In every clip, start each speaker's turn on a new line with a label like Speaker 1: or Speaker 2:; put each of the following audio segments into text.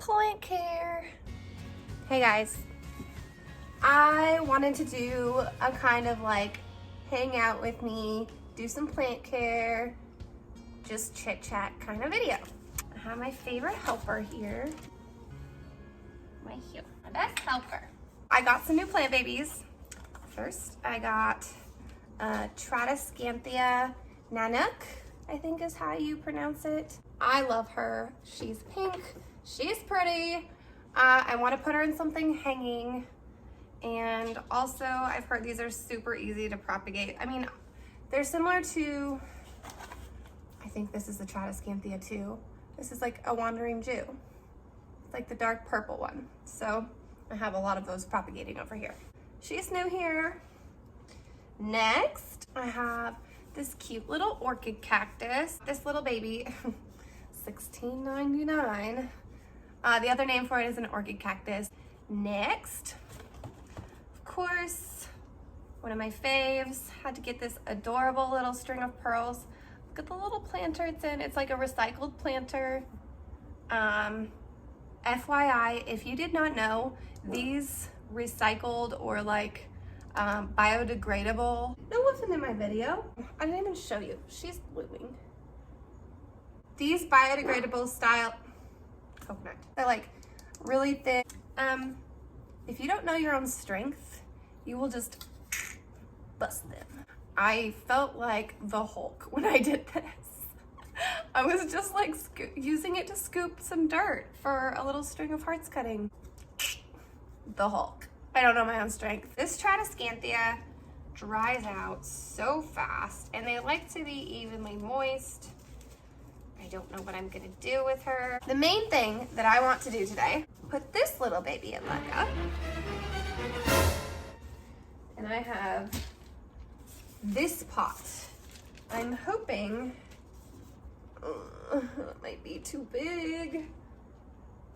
Speaker 1: plant care. Hey guys, I wanted to do a kind of like hang out with me, do some plant care, just chit chat kind of video. I have my favorite helper here. Right here, my best helper. I got some new plant babies. First, I got Tradescanthia Nanook, I think is how you pronounce it. I love her. She's pink, she's pretty. I want to put her in something hanging. And also, I've heard these are super easy to propagate. I mean, they're similar to, I think this is the Tradescanthia too. This is like a wandering Jew. It's like the dark purple one. So I have a lot of those propagating over here. She's new here. Next, I have this cute little orchid cactus. This little baby, $16.99. The other name for it is an orchid cactus. Next, of course, one of my faves, had to get this adorable little string of pearls. Look at the little planter it's in. It's like a recycled planter. FYI, if you did not know, these recycled or like biodegradable. That wasn't in my video. I didn't even show you. She's blooming. These biodegradable style coconut. They're like really thick. If you don't know your own strength, you will just bust them. I felt like the Hulk when I did this. I was just like using it to scoop some dirt for a little string of hearts cutting. The Hulk. I don't know my own strength. This Tradescanthia dries out so fast and they like to be evenly moist. I don't know what I'm gonna do with her. The main thing that I want to do today, put this little baby in Leca. And I have this pot. I'm hoping, it might be too big.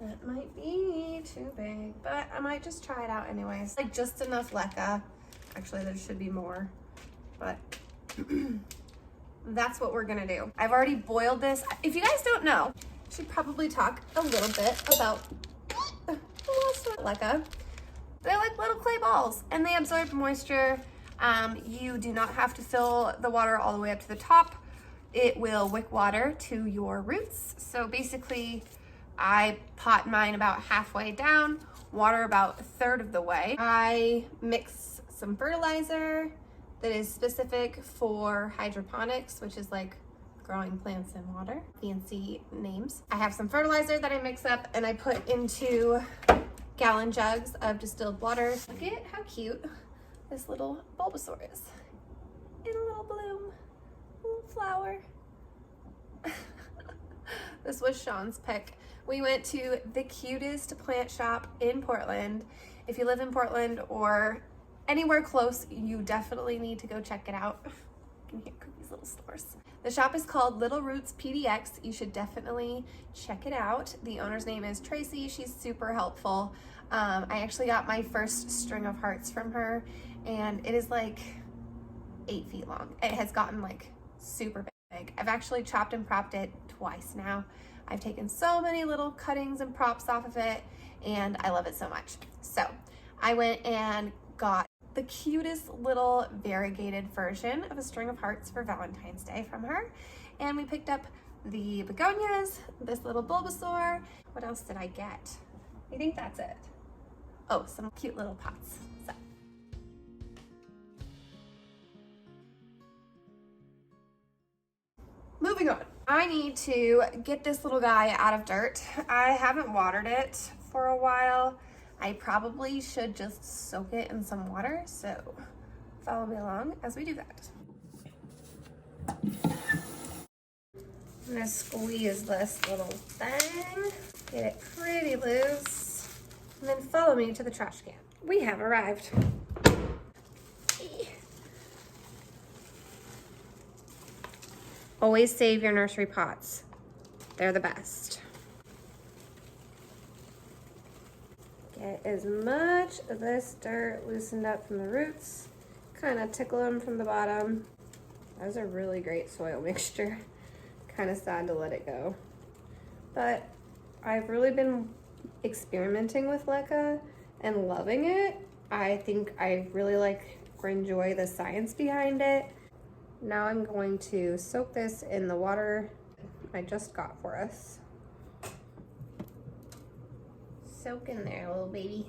Speaker 1: That might be too big, but I might just try it out anyways. Like just enough Leca. Actually, there should be more, but that's what we're gonna do. I've already boiled this. If you guys don't know, I should probably talk a little bit about Leca. They're like little clay balls and they absorb moisture. You do not have to fill the water all the way up to the top. It will wick water to your roots. So basically, I pot mine about halfway down, water about a third of the way. I mix some fertilizer that is specific for hydroponics, which is like growing plants in water, fancy names. I have some fertilizer that I mix up and I put into gallon jugs of distilled water. Look at how cute this little Bulbasaur is. In a little bloom, a little flower. This was Sean's pick. We went to the cutest plant shop in Portland. If you live in Portland or anywhere close, you definitely need to go check it out. You can hear Cookie's little snores. The shop is called Little Roots PDX. You should definitely check it out. The owner's name is Tracy. She's super helpful. I actually got my first string of hearts from her and it is like 8 feet long. It has gotten like super big. I've actually chopped and propped it twice now. I've taken so many little cuttings and props off of it and I love it so much. So I went and got the cutest little variegated version of a string of hearts for Valentine's Day from her. And we picked up the begonias, this little Bulbasaur. What else did I get? I think that's it. Oh, some cute little pots. So. Moving on. I need to get this little guy out of dirt. I haven't watered it for a while. I probably should just soak it in some water, so follow me along as we do that. I'm gonna squeeze this little thing, get it pretty loose, and then follow me to the trash can. We have arrived. Always save your nursery pots. They're the best. Get as much of this dirt loosened up from the roots. Kind of tickle them from the bottom. That was a really great soil mixture. Kind of sad to let it go. But I've really been experimenting with Leca and loving it. I think I really like or enjoy the science behind it. Now I'm going to soak this in the water I just got for us. Soak in there, little baby.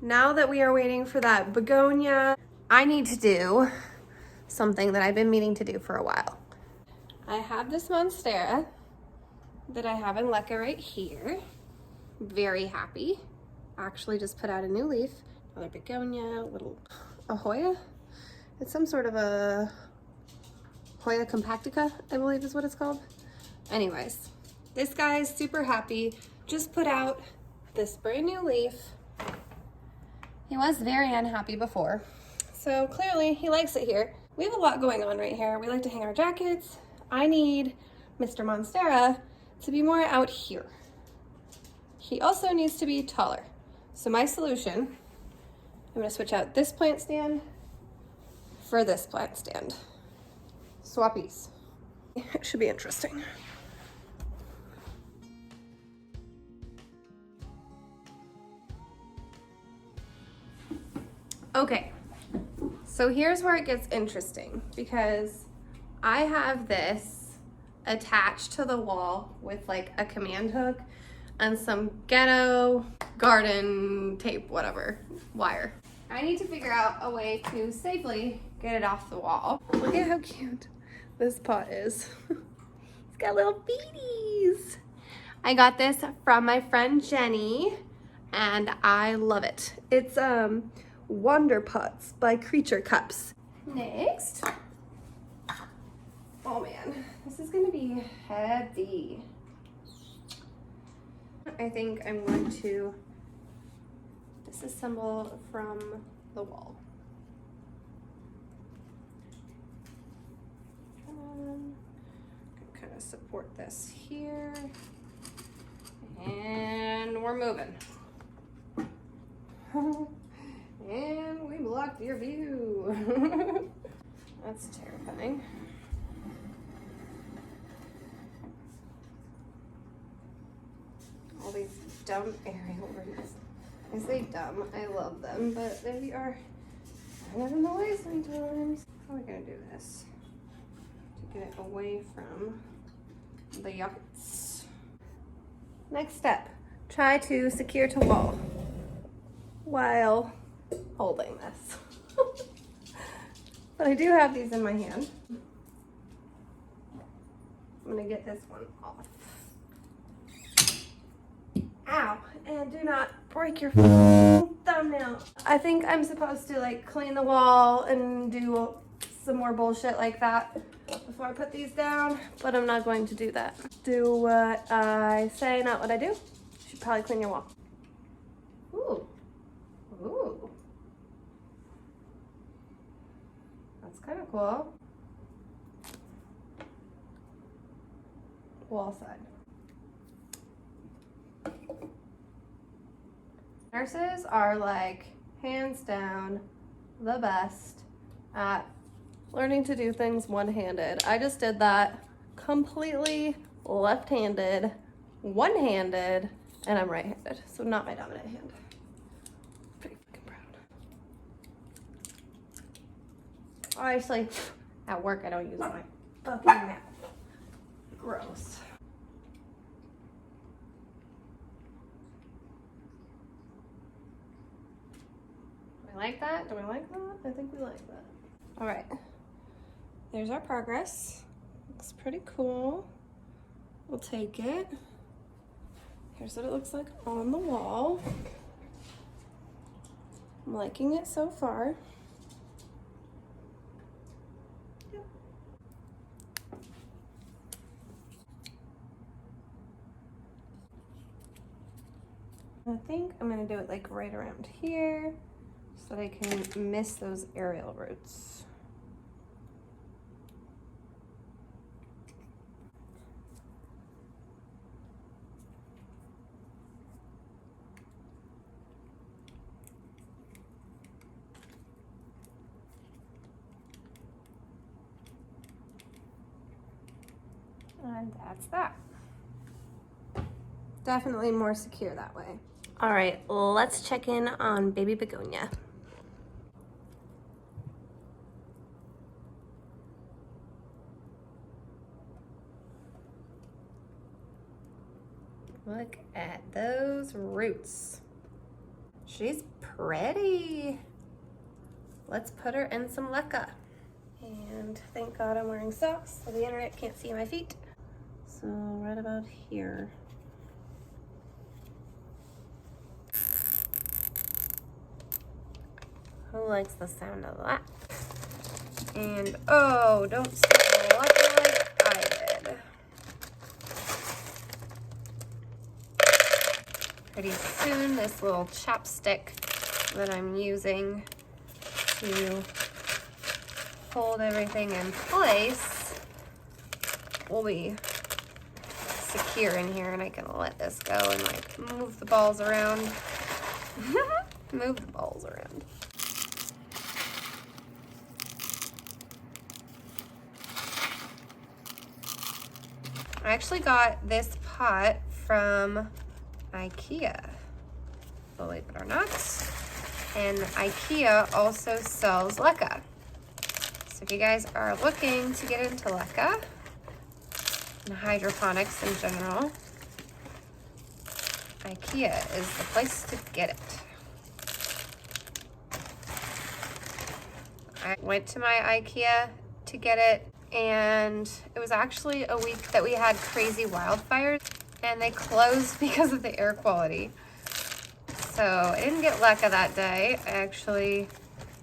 Speaker 1: Now that we are waiting for that begonia, I need to do something that I've been meaning to do for a while. I have this monstera that I have in Leca right here. Very happy. Actually just put out a new leaf. Another begonia, little Hoya. It's some sort of a Hoya compactica, I believe is what it's called. Anyways, this guy is super happy. Just put out this brand new leaf. He was very unhappy before, so clearly he likes it here. We have a lot going on right here. We like to hang our jackets. I need Mr. Monstera to be more out here. He also needs to be taller. So my solution, I'm gonna switch out this plant stand for this plant stand. Swappies. It should be interesting. Okay, so here's where it gets interesting because I have this attached to the wall with like a command hook and some ghetto garden tape, whatever, wire. I need to figure out a way to safely get it off the wall. Look at how cute this pot is. It's got little beaties. I got this from my friend Jenny and I love it. It's Wonder Pots by Creature Cups. Next, oh man, this is gonna be heavy. I think I'm going to disassemble from the wall. Kind of support this here, and we're moving. And we blocked your view. That's terrifying. All these dumb aerial roots. I say dumb, I love them, but they are kind of in the way sometimes. How are we gonna do this to get it away from the yucks? Next step, try to secure to wall while holding this. But I do have these in my hand. I'm gonna get this one off. Ow, and do not break your thumbnail. I think I'm supposed to like clean the wall and do some more bullshit like that before I put these down, but I'm not going to do that. Do what I say, not what I do. You should probably clean your wall. Ooh, ooh. That's kind of cool. Wall side. Nurses are like hands down the best at learning to do things one-handed. I just did that completely left-handed, one-handed, and I'm right-handed, so not my dominant hand. Pretty fucking proud. Obviously, at work I don't use my fucking mouth. Gross. Like that? Do we like that? I think we like that. All right, there's our progress. Looks pretty cool. We'll take it. Here's what it looks like on the wall. I'm liking it so far. Yep. I think I'm gonna do it like right around here, so that I can miss those aerial roots. And that's that. definitely more secure that way. All right, let's check in on baby begonia. Look at those roots. She's pretty. Let's put her in some Leca. And thank God I'm wearing socks so the internet can't see my feet. So right about here. Who likes the sound of that? And oh, don't start lucky like I did. Pretty soon, this little chopstick that I'm using to hold everything in place will be secure in here, and I can let this go and like move the balls around. Move the balls around. I actually got this pot from IKEA, believe it or not. And IKEA also sells Leca. So if you guys are looking to get into Leca and hydroponics in general, IKEA is the place to get it. I went to my IKEA to get it, and it was actually a week that we had crazy wildfires, and they closed because of the air quality. So I didn't get Leca that day. I actually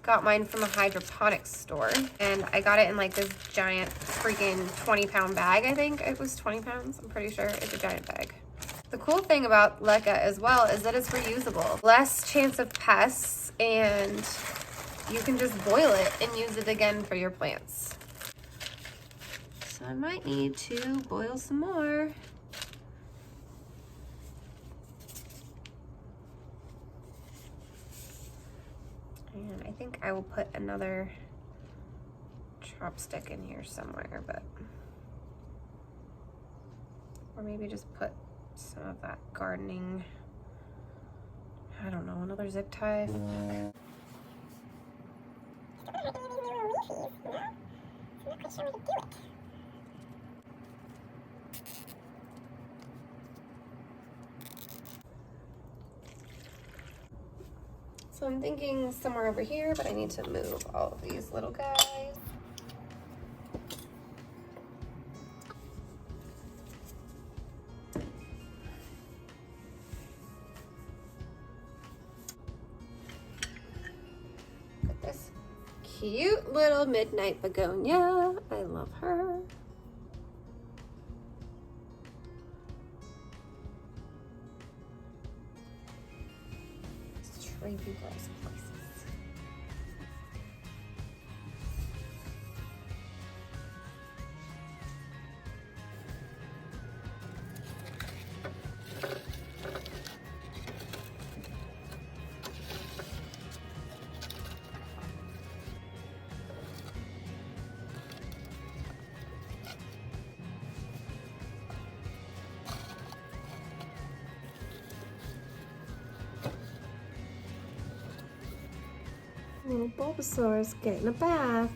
Speaker 1: got mine from a hydroponics store, and I got it in like this giant freaking 20-pound bag. I think it was 20 pounds. I'm pretty sure it's a giant bag. The cool thing about Leca as well is that it's reusable. Less chance of pests, and you can just boil it and use it again for your plants. So I might need to boil some more. And I think I will put another chopstick in here somewhere, but, or maybe just put some of that gardening, I don't know, another zip tie. So I'm thinking somewhere over here, but I need to move all of these little guys. Put this cute little midnight begonia. I love her. Trade you girls places. Little Bulbasaur's getting a bath.